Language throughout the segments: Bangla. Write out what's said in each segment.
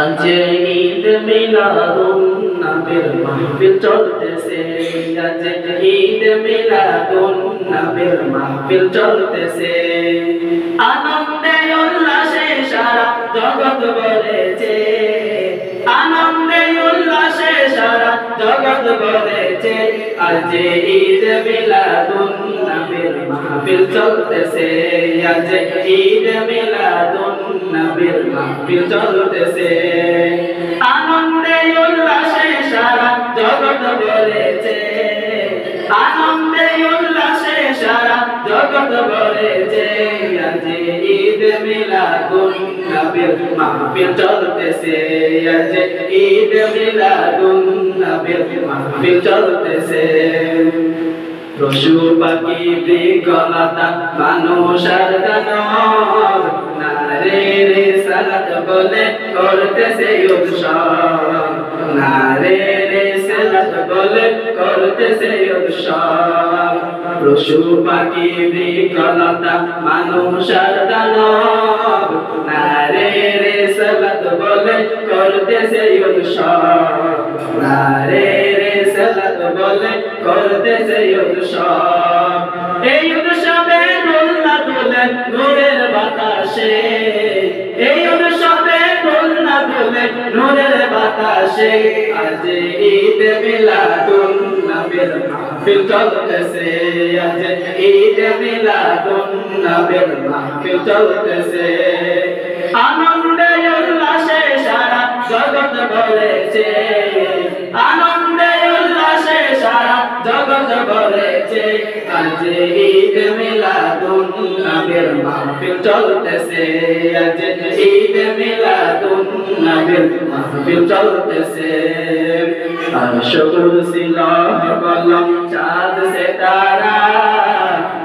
আজ ঈদ মিলাদুন নবীর মাহফিল চলতেছে, আজ ঈদ মিলাদুন নবীর মাহফিল চলতেছে। আনন্দে উল্লাসে সারা জগৎ ভরেছে, আনন্দে উল্লাসে সারা জগৎ ভরেছে। আজ ঈদ মিলাদুন নবীর মাহফিল চলতেছে, আজ ঈদ মিলাদুন নবীর মাহফিল চলতেছে। আনন্দে উল্লাসে সারা জগৎ ভরেছে, আনন্দে উল্লাসে সারা জগৎ ভরেছে। আজ ঈদ মিলাদুন নবীর মাহফিল চলতেছে, আজ ঈদ মিলাদুন নবীর মাহফিল চলতেছে। পশু পাখি বৃক্ষলতা মানুষ আর দানব নারে রিসালাত বলে করতেছে উৎসব, নারে রিসালাত বলে করতেছে উৎসব। পশু পাখি বৃক্ষলতা মানুষ আর দানব নারে রিসালাত বলে করতেছে উৎসব, নারে রিসালাত বলে করতেছে উৎসব। এই উৎসবে দোলনা দোলে নূরের বাতাসে, এই উৎসবে দোলনা দোলে নূরের বাতাসে। আজ ঈদ মিলাদুন নবীর মাহফিল চলতেছে, আজ ঈদ মিলাদুন নবীর মাহফিল চলতেছে। আনন্দে উল্লাসে সারা জগৎ ভরেছে, আনন্দে উল্লাসে সারা জগৎ ভরেছে। আজ ঈদ মিলাদুন নবীর মাহফিল চলতেছে, আজ ঈদ মিলাদুন নবীর মাহফিল চলতেছে। আরশ কুরসি লৌহ কলম চাঁদ সিতারা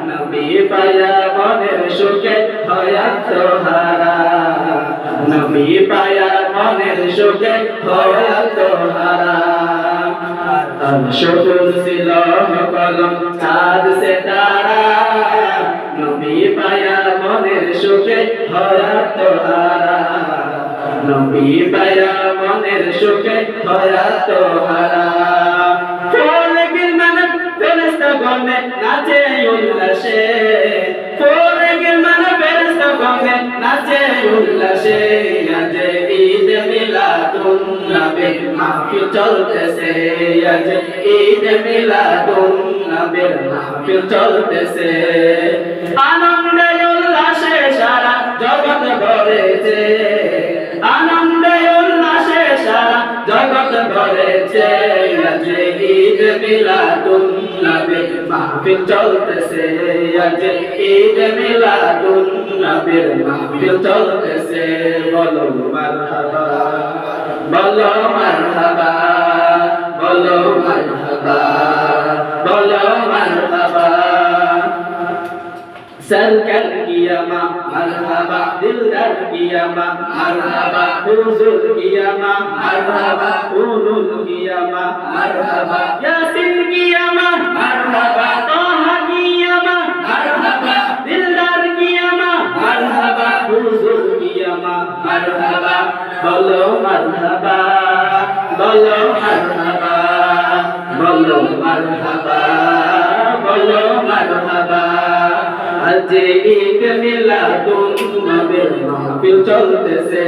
নবী পায়া মনের সুখে হয়াত হারা, নবী পায়া মনের সুখে হয়াত হারা। আরশ কুরসি লৌহ কলম চাঁদ সিতারা নবী পায়া মনের সুখে হয়াত হারা, নবী পায়া মনের সুখে হয়াত হারা। ফুল গিলমান ফেরেশতা গণে নাচে উল্লাসে, ফুল গিলমান ফেরেশতা গণে নাচে উল্লাসে। আজ ঈদ মিলাদুন নবীর মাহফিল চলতেছে, আজ ঈদ মিলাদুন নবীর মাহফিল চলতেছে। আনন্দে উল্লাসে সারা জগৎ ভরেছে, আনন্দে উল্লাসে সারা জগৎ ভরেছে। আজ ঈদ মিলাদুন নবীর মাহফিল চলতেছে, আজ ঈদ মিলাদুন নবীর মাহফিল চলতেছে। বলো মারহাবা, বলো মারহাবা, বলো মারহাবা, বলো মারহাবা। सरकार कियामा मरहबा, दिलदार कियामा मरहबा, हुजूर कियामा मरहबा, उलुल कियामा मरहबा, यासीन कियामा मरहबा, ताहा कियामा मरहबा, दिलदार कियामा मरहबा, हुजूर कियामा मरहबा। बोलो मरहबा, बोलो मरहबा, बोलो मरहबा, बोलो मरहबा। আজ ঈদ মিলাদুন নবীর মাহফিল চলতেছে,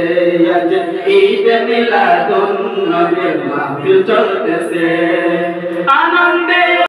আজ ঈদ মিলাদুন নবীর মাহফিল চলতেছে।